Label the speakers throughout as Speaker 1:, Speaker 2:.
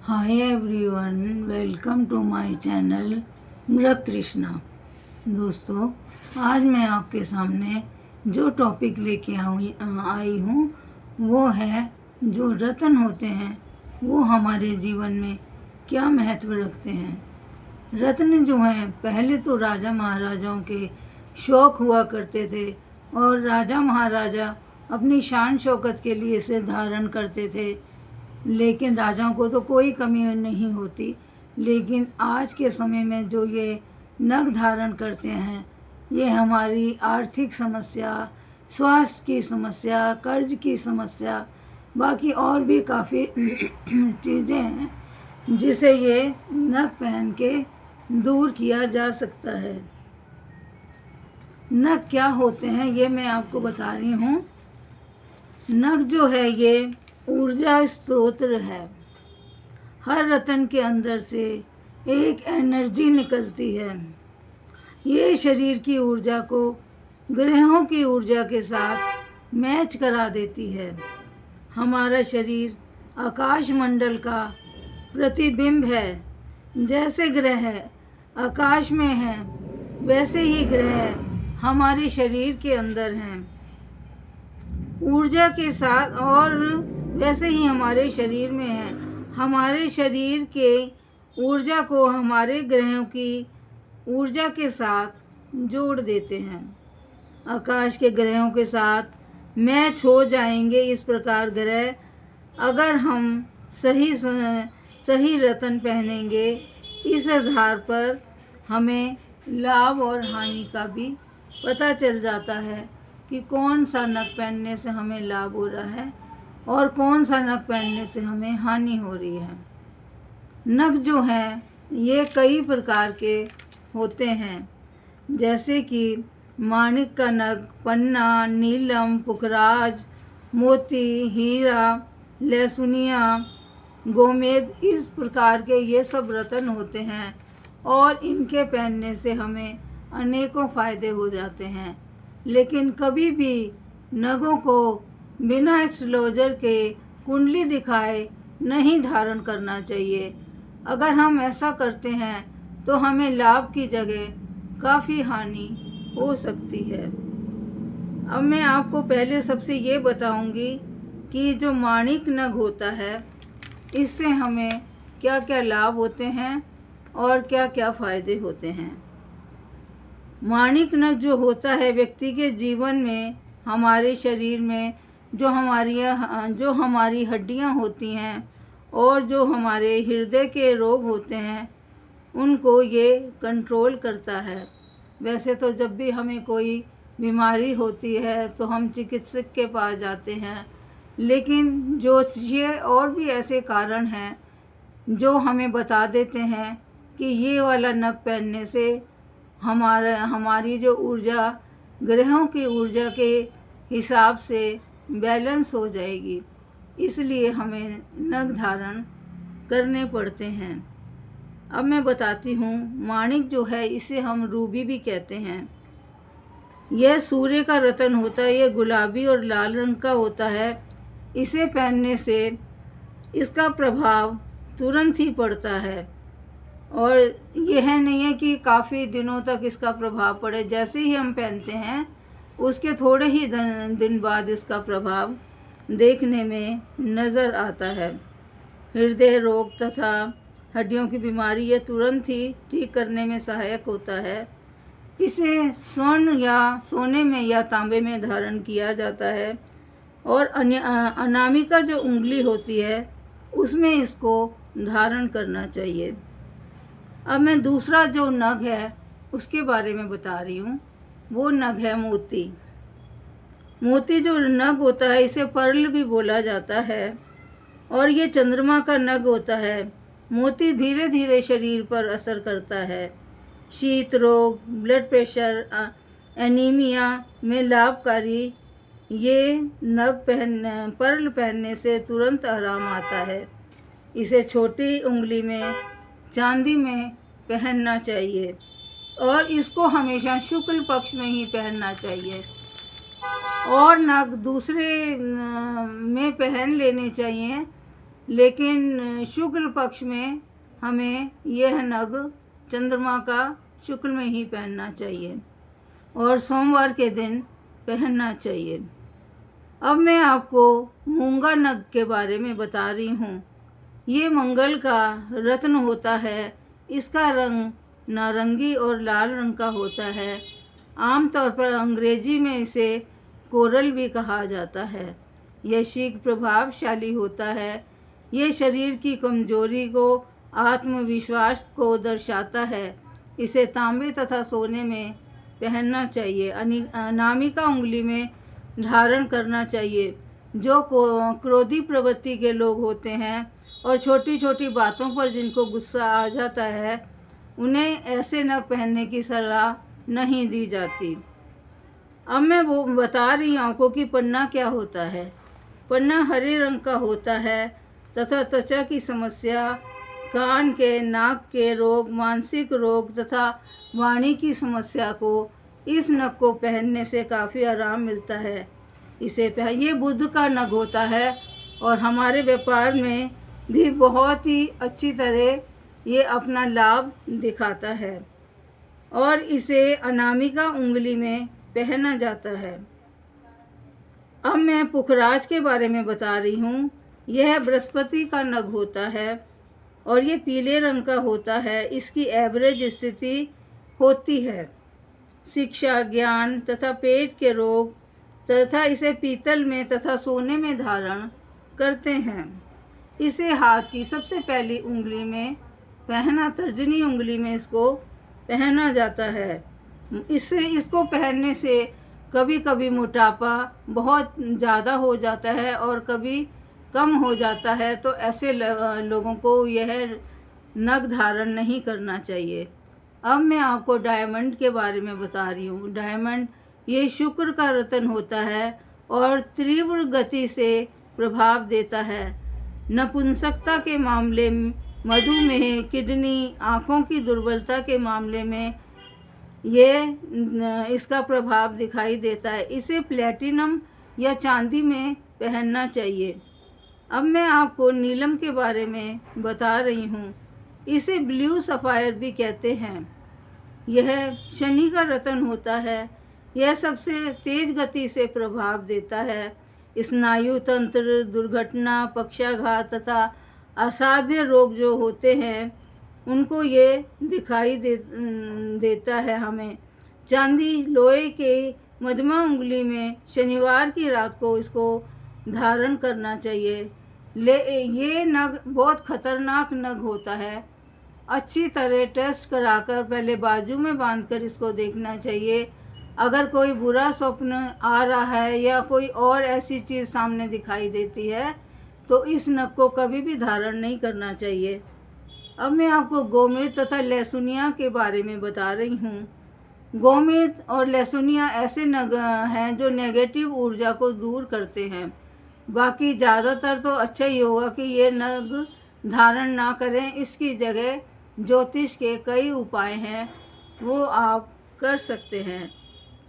Speaker 1: Hi everyone, welcome to my channel Mrig Trishna. दोस्तों, आज मैं आपके सामने जो टॉपिक लेके आई हूँ वो है जो रत्न होते हैं वो हमारे जीवन में क्या महत्व रखते हैं। रत्न जो हैं पहले तो राजा महाराजाओं के शौक हुआ करते थे और राजा महाराजा अपनी शान शौकत के लिए इसे धारण करते थे, लेकिन राजाओं को तो कोई कमी नहीं होती। लेकिन आज के समय में जो ये नग धारण करते हैं ये हमारी आर्थिक समस्या, स्वास्थ्य की समस्या, कर्ज की समस्या, बाकी और भी काफ़ी चीज़ें हैं जिसे ये नग पहन के दूर किया जा सकता है। नग क्या होते हैं ये मैं आपको बता रही हूँ। नग जो है ये ऊर्जा स्रोत है। हर रत्न के अंदर से एक एनर्जी निकलती है। ये शरीर की ऊर्जा को ग्रहों की ऊर्जा के साथ मैच करा देती है। हमारा शरीर आकाश मंडल का प्रतिबिंब है। जैसे ग्रह आकाश में हैं वैसे ही ग्रह हमारे शरीर के अंदर हैं ऊर्जा के साथ, और वैसे ही हमारे शरीर में है। हमारे शरीर के ऊर्जा को हमारे ग्रहों की ऊर्जा के साथ जोड़ देते हैं। आकाश के ग्रहों के साथ मैच हो जाएंगे इस प्रकार ग्रह, अगर हम सही रत्न पहनेंगे। इस आधार पर हमें लाभ और हानि का भी पता चल जाता है कि कौन सा नग पहनने से हमें लाभ हो रहा है और कौन सा नग पहनने से हमें हानि हो रही है। नग जो हैं ये कई प्रकार के होते हैं, जैसे कि माणिक का नग, पन्ना, नीलम, पुखराज, मोती, हीरा, लहसुनिया, गोमेद, इस प्रकार के ये सब रत्न होते हैं और इनके पहनने से हमें अनेकों फ़ायदे हो जाते हैं। लेकिन कभी भी नगों को बिना एस्ट्रोलॉजर के कुंडली दिखाए नहीं धारण करना चाहिए। अगर हम ऐसा करते हैं तो हमें लाभ की जगह काफ़ी हानि हो सकती है। अब मैं आपको पहले सबसे ये बताऊंगी कि जो माणिक नग होता है इससे हमें क्या क्या लाभ होते हैं और क्या क्या फ़ायदे होते हैं। माणिक नग जो होता है व्यक्ति के जीवन में, हमारे शरीर में जो हमारी हड्डियां होती हैं और जो हमारे हृदय के रोग होते हैं उनको ये कंट्रोल करता है। वैसे तो जब भी हमें कोई बीमारी होती है तो हम चिकित्सक के पास जाते हैं, लेकिन ज्योतिषीय और भी ऐसे कारण हैं जो हमें बता देते हैं कि ये वाला नग पहनने से हमारी जो ऊर्जा ग्रहों की ऊर्जा के हिसाब से बैलेंस हो जाएगी। इसलिए हमें नग धारण करने पड़ते हैं। अब मैं बताती हूँ, माणिक जो है इसे हम रूबी भी कहते हैं। यह सूर्य का रत्न होता है। यह गुलाबी और लाल रंग का होता है। इसे पहनने से इसका प्रभाव तुरंत ही पड़ता है और यह नहीं है कि काफ़ी दिनों तक इसका प्रभाव पड़े। जैसे ही हम पहनते हैं उसके थोड़े ही दिन बाद इसका प्रभाव देखने में नज़र आता है। हृदय रोग तथा हड्डियों की बीमारी यह तुरंत ही ठीक करने में सहायक होता है। इसे स्वर्ण या सोने में या तांबे में धारण किया जाता है और अनामिका जो उंगली होती है उसमें इसको धारण करना चाहिए। अब मैं दूसरा जो नग है उसके बारे में बता रही हूँ। वो नग है मोती। मोती जो नग होता है इसे पर्ल भी बोला जाता है और ये चंद्रमा का नग होता है। मोती धीरे धीरे शरीर पर असर करता है। शीत रोग, ब्लड प्रेशर, एनीमिया में लाभकारी। ये नग पर्ल पहनने से तुरंत आराम आता है। इसे छोटी उंगली में चांदी में पहनना चाहिए और इसको हमेशा शुक्ल पक्ष में ही पहनना चाहिए और नग दूसरे में पहन लेने चाहिए लेकिन शुक्ल पक्ष में हमें यह नग चंद्रमा का शुक्ल में ही पहनना चाहिए और सोमवार के दिन पहनना चाहिए। अब मैं आपको मूंगा नग के बारे में बता रही हूँ। ये मंगल का रत्न होता है। इसका रंग नारंगी और लाल रंग का होता है। आमतौर पर अंग्रेजी में इसे कोरल भी कहा जाता है। यह शीघ्र प्रभावशाली होता है। यह शरीर की कमजोरी को, आत्मविश्वास को दर्शाता है। इसे तांबे तथा सोने में पहनना चाहिए। अनामिका उंगली में धारण करना चाहिए। जो क्रोधी प्रवृत्ति के लोग होते हैं और छोटी छोटी बातों पर जिनको गुस्सा आ जाता है, उन्हें ऐसे नग पहनने की सलाह नहीं दी जाती। अब मैं वो बता रही हूँ आपको कि पन्ना क्या होता है। पन्ना हरे रंग का होता है तथा त्वचा की समस्या, कान के, नाक के रोग, मानसिक रोग तथा वाणी की समस्या को इस नग को पहनने से काफ़ी आराम मिलता है। ये बुध का नग होता है और हमारे व्यापार में भी बहुत ही अच्छी तरह ये अपना लाभ दिखाता है और इसे अनामिका उंगली में पहना जाता है। अब मैं पुखराज के बारे में बता रही हूँ। यह बृहस्पति का नग होता है और ये पीले रंग का होता है। इसकी एवरेज स्थिति होती है शिक्षा, ज्ञान तथा पेट के रोग तथा इसे पीतल में तथा सोने में धारण करते हैं। इसे हाथ की सबसे पहली उंगली में तर्जनी उंगली में इसको पहना जाता है। इसको पहनने से कभी कभी मोटापा बहुत ज़्यादा हो जाता है और कभी कम हो जाता है, तो ऐसे लोगों को यह नग धारण नहीं करना चाहिए। अब मैं आपको डायमंड के बारे में बता रही हूँ। डायमंड ये शुक्र का रत्न होता है और तीव्र गति से प्रभाव देता है। नपुंसकता के मामले में, मधुमेह, किडनी, आँखों की दुर्बलता के मामले में इसका प्रभाव दिखाई देता है। इसे प्लैटिनम या चांदी में पहनना चाहिए। अब मैं आपको नीलम के बारे में बता रही हूँ। इसे ब्लू सफ़ायर भी कहते हैं। यह शनि का रत्न होता है। यह सबसे तेज गति से प्रभाव देता है। स्नायु तंत्र, दुर्घटना, पक्षाघात तथा असाध्य रोग जो होते हैं उनको ये दिखाई देता है हमें। चांदी लोहे के मध्यमा उंगली में शनिवार की रात को इसको धारण करना चाहिए। ये नग बहुत खतरनाक नग होता है। अच्छी तरह टेस्ट कराकर पहले बाजू में बांधकर इसको देखना चाहिए। अगर कोई बुरा स्वप्न आ रहा है या कोई और ऐसी चीज़ सामने दिखाई देती है तो इस नग को कभी भी धारण नहीं करना चाहिए। अब मैं आपको गोमेद तथा लहसुनिया के बारे में बता रही हूँ। गोमेद और लहसुनिया ऐसे नग हैं जो नेगेटिव ऊर्जा को दूर करते हैं। बाकी ज़्यादातर तो अच्छा ही होगा कि ये नग धारण ना करें। इसकी जगह ज्योतिष के कई उपाय हैं, वो आप कर सकते हैं।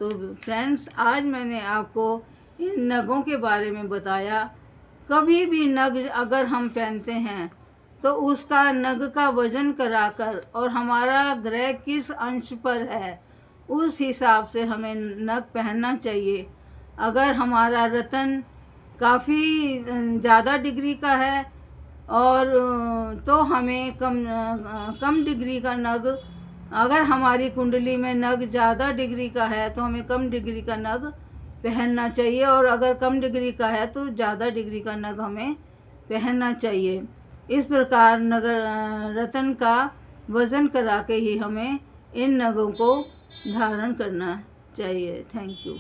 Speaker 1: तो फ्रेंड्स, आज मैंने आपको इन नगों के बारे में बताया। कभी भी नग अगर हम पहनते हैं तो उसका नग का वजन कराकर और हमारा ग्रह किस अंश पर है उस हिसाब से हमें नग पहनना चाहिए। अगर हमारा रत्न काफ़ी ज़्यादा डिग्री का है और तो हमें कम डिग्री का नग, अगर हमारी कुंडली में नग ज़्यादा डिग्री का है तो हमें कम डिग्री का नग पहनना चाहिए, और अगर कम डिग्री का है तो ज़्यादा डिग्री का नग हमें पहनना चाहिए। इस प्रकार रत्न का वज़न करा के ही हमें इन नगों को धारण करना चाहिए। Thank you.